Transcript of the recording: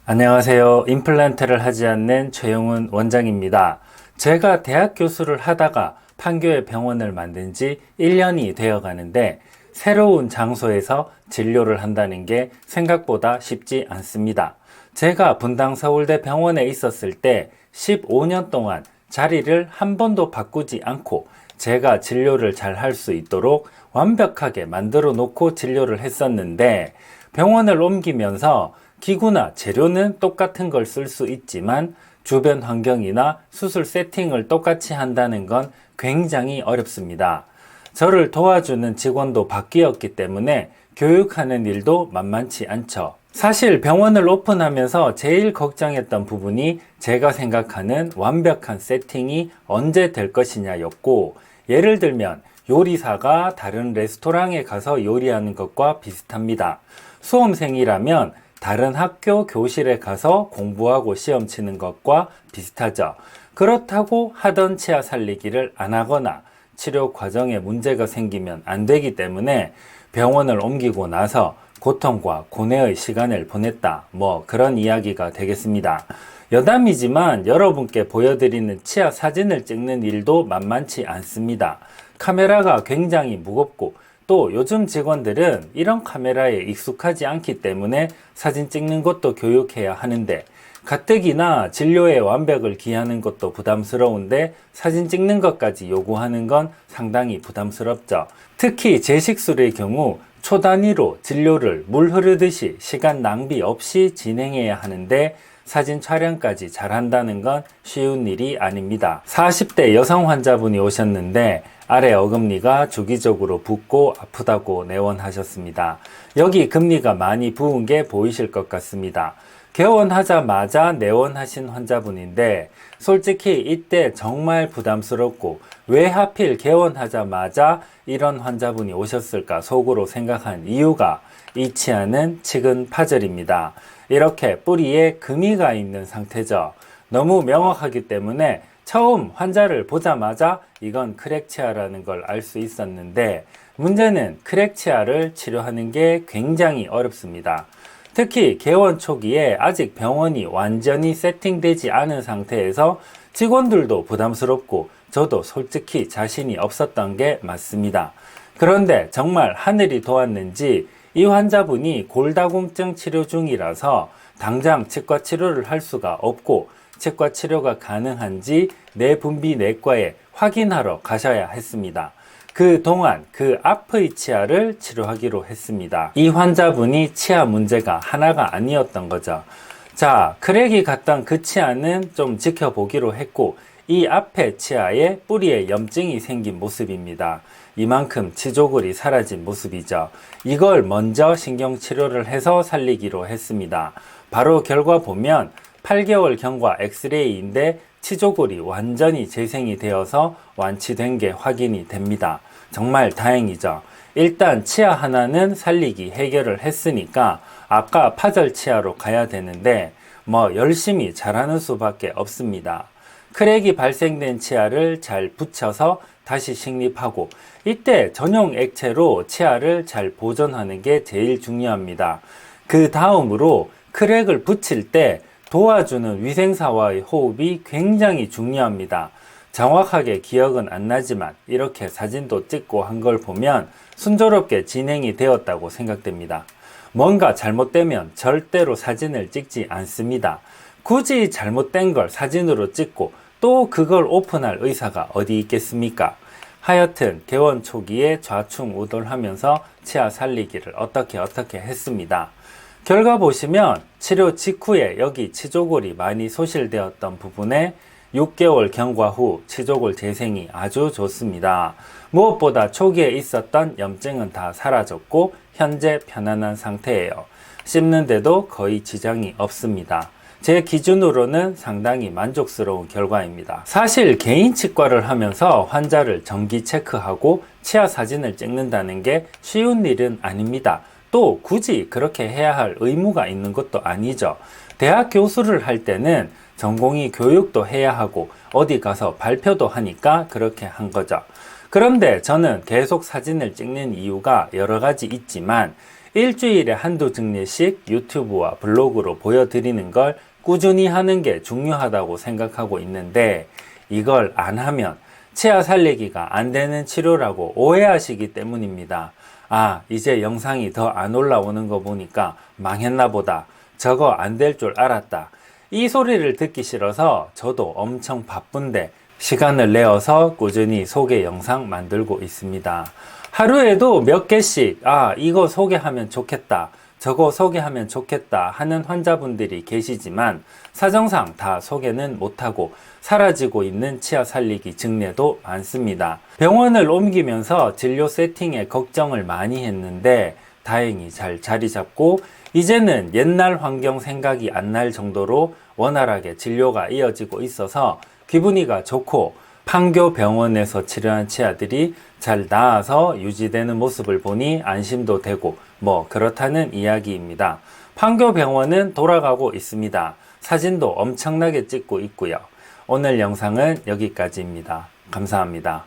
안녕하세요. 임플란트를 하지 않는 최용훈 원장입니다. 제가 대학 교수를 하다가 판교에 병원을 만든 지 1년이 되어 가는데 새로운 장소에서 진료를 한다는 게 생각보다 쉽지 않습니다. 제가 분당 서울대 병원에 있었을 때 15년 동안 자리를 한 번도 바꾸지 않고 제가 진료를 잘 할 수 있도록 완벽하게 만들어 놓고 진료를 했었는데 병원을 옮기면서 기구나 재료는 똑같은 걸 쓸 수 있지만 주변 환경이나 수술 세팅을 똑같이 한다는 건 굉장히 어렵습니다. 저를 도와주는 직원도 바뀌었기 때문에 교육하는 일도 만만치 않죠. 사실 병원을 오픈하면서 제일 걱정했던 부분이 제가 생각하는 완벽한 세팅이 언제 될 것이냐였고, 예를 들면 요리사가 다른 레스토랑에 가서 요리하는 것과 비슷합니다. 수험생이라면 다른 학교 교실에 가서 공부하고 시험 치는 것과 비슷하죠. 그렇다고 하던 치아 살리기를 안 하거나 치료 과정에 문제가 생기면 안 되기 때문에 병원을 옮기고 나서 고통과 고뇌의 시간을 보냈다. 그런 이야기가 되겠습니다. 여담이지만 여러분께 보여드리는 치아 사진을 찍는 일도 만만치 않습니다. 카메라가 굉장히 무겁고 또 요즘 직원들은 이런 카메라에 익숙하지 않기 때문에 사진 찍는 것도 교육해야 하는데 가뜩이나 진료의 완벽을 기하는 것도 부담스러운데 사진 찍는 것까지 요구하는 건 상당히 부담스럽죠. 특히 제식술의 경우 초 단위로 진료를 물 흐르듯이 시간 낭비 없이 진행해야 하는데 사진 촬영까지 잘한다는 건 쉬운 일이 아닙니다. 40대 여성 환자분이 오셨는데 아래 어금니가 주기적으로 붓고 아프다고 내원하셨습니다. 여기 금니가 많이 부은 게 보이실 것 같습니다. 개원하자마자 내원하신 환자분인데 솔직히 이때 정말 부담스럽고 왜 하필 개원하자마자 이런 환자분이 오셨을까 속으로 생각한 이유가 이 치아는 치근 파절입니다. 이렇게 뿌리에 금이가 있는 상태죠. 너무 명확하기 때문에 처음 환자를 보자마자 이건 크랙 치아라는 걸 알 수 있었는데 문제는 크랙 치아를 치료하는 게 굉장히 어렵습니다. 특히 개원 초기에 아직 병원이 완전히 세팅되지 않은 상태에서 직원들도 부담스럽고 저도 솔직히 자신이 없었던 게 맞습니다. 그런데 정말 하늘이 도왔는지 이 환자분이 골다공증 치료 중이라서 당장 치과 치료를 할 수가 없고 치과 치료가 가능한지 내분비내과에 확인하러 가셔야 했습니다. 그 동안 그 앞의 치아를 치료하기로 했습니다. 이 환자분이 치아 문제가 하나가 아니었던 거죠. 자, 크랙이 갔던 그 치아는 좀 지켜보기로 했고 이 앞에 치아에 뿌리에 염증이 생긴 모습입니다. 이만큼 치조골이 사라진 모습이죠. 이걸 먼저 신경치료를 해서 살리기로 했습니다. 바로 결과 보면 8개월 경과 엑스레이인데 치조골이 완전히 재생이 되어서 완치된 게 확인이 됩니다. 정말 다행이죠. 일단 치아 하나는 살리기 해결을 했으니까 아까 파절 치아로 가야 되는데 열심히 잘하는 수밖에 없습니다. 크랙이 발생된 치아를 잘 붙여서 다시 식립하고 이때 전용 액체로 치아를 잘 보존하는 게 제일 중요합니다. 그 다음으로 크랙을 붙일 때 도와주는 위생사와의 호흡이 굉장히 중요합니다. 정확하게 기억은 안 나지만 이렇게 사진도 찍고 한 걸 보면 순조롭게 진행이 되었다고 생각됩니다. 뭔가 잘못되면 절대로 사진을 찍지 않습니다. 굳이 잘못된 걸 사진으로 찍고 또 그걸 오픈할 의사가 어디 있겠습니까? 하여튼 개원 초기에 좌충우돌하면서 치아 살리기를 어떻게 했습니다. 결과 보시면 치료 직후에 여기 치조골이 많이 소실되었던 부분에 6개월 경과 후 치조골 재생이 아주 좋습니다. 무엇보다 초기에 있었던 염증은 다 사라졌고 현재 편안한 상태예요. 씹는데도 거의 지장이 없습니다. 제 기준으로는 상당히 만족스러운 결과입니다. 사실 개인 치과를 하면서 환자를 정기 체크하고 치아 사진을 찍는다는 게 쉬운 일은 아닙니다. 또 굳이 그렇게 해야 할 의무가 있는 것도 아니죠. 대학 교수를 할 때는 전공의 교육도 해야 하고 어디 가서 발표도 하니까 그렇게 한 거죠. 그런데 저는 계속 사진을 찍는 이유가 여러 가지 있지만 일주일에 한두 증례씩 유튜브와 블로그로 보여드리는 걸 꾸준히 하는 게 중요하다고 생각하고 있는데, 이걸 안 하면 치아 살리기가 안 되는 치료라고 오해하시기 때문입니다. 아, 이제 영상이 더 안 올라오는 거 보니까 망했나 보다. 저거 안 될 줄 알았다. 이 소리를 듣기 싫어서 저도 엄청 바쁜데 시간을 내어서 꾸준히 소개 영상 만들고 있습니다. 하루에도 몇 개씩 이거 소개하면 좋겠다, 저거 소개하면 좋겠다 하는 환자분들이 계시지만 사정상 다 소개는 못하고 사라지고 있는 치아 살리기 증례도 많습니다. 병원을 옮기면서 진료 세팅에 걱정을 많이 했는데 다행히 잘 자리 잡고 이제는 옛날 환경 생각이 안 날 정도로 원활하게 진료가 이어지고 있어서 기분이가 좋고, 판교 병원에서 치료한 치아들이 잘 나아서 유지되는 모습을 보니 안심도 되고 그렇다는 이야기입니다. 판교 병원은 돌아가고 있습니다. 사진도 엄청나게 찍고 있고요. 오늘 영상은 여기까지입니다. 감사합니다.